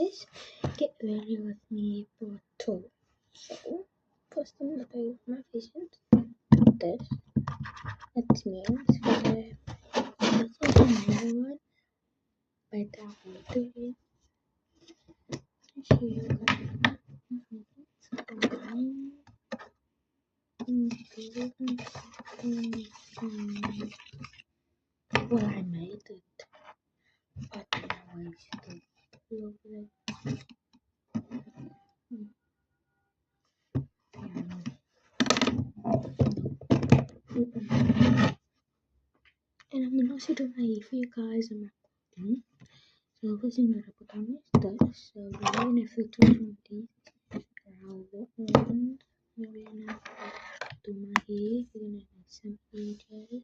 guys, get ready with me for 2. So, first thing that I use my vision, this. That means for the second one, by the water, well, I made it, but now I still love it. And I'm gonna also do my for you guys on my bottom. So first thing that I put on is this. So we're gonna filter from these around the end. We're gonna do my hair. We're gonna add some edges.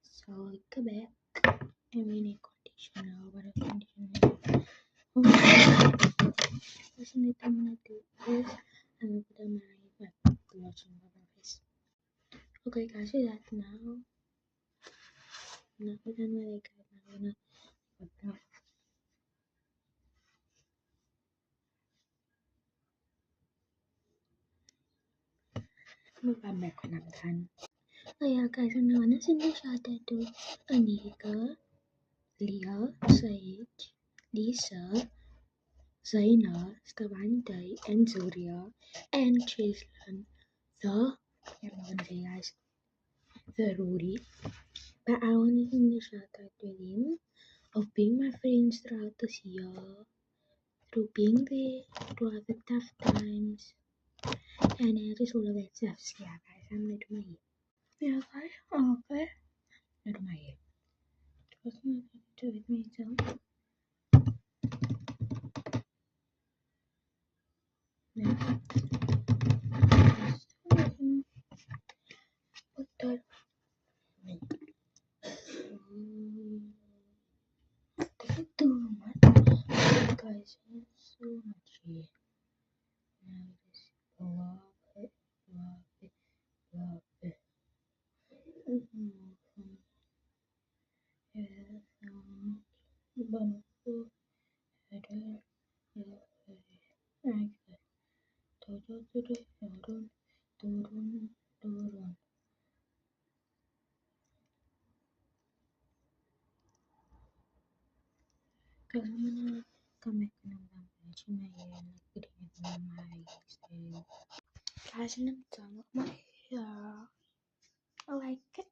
So like a back. And we're gonna conditioner. What a conditioner. First thing that I'm gonna do is I'm gonna put on my blush on my face. Okay guys, so that now. Now we're gonna like I'm gonna put that. I'm back when I'm done. Oh yeah guys, I'm gonna send a shout out to Anika, Leah, Said, Lisa, Zaina, Stavante, and Zuria, and Chislin, I'm gonna say guys, the Rudy. But I wanna send a shout out to them of being my friends throughout this year, through being there throughout the tough times, and just all of that stuff. So yeah guys, I'm gonna do my hair. Yeah guys, okay. I'm gonna do my hair. First I'm gonna do it myself. Next, put that too much. Guys, it's so much here. Now just love it, love it, love it. Because I'm gonna come back and I'm brushing my hair and putting it on my style. Guys, and I'm done with my hair. I like it.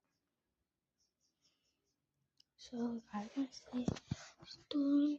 So guys, I say, stone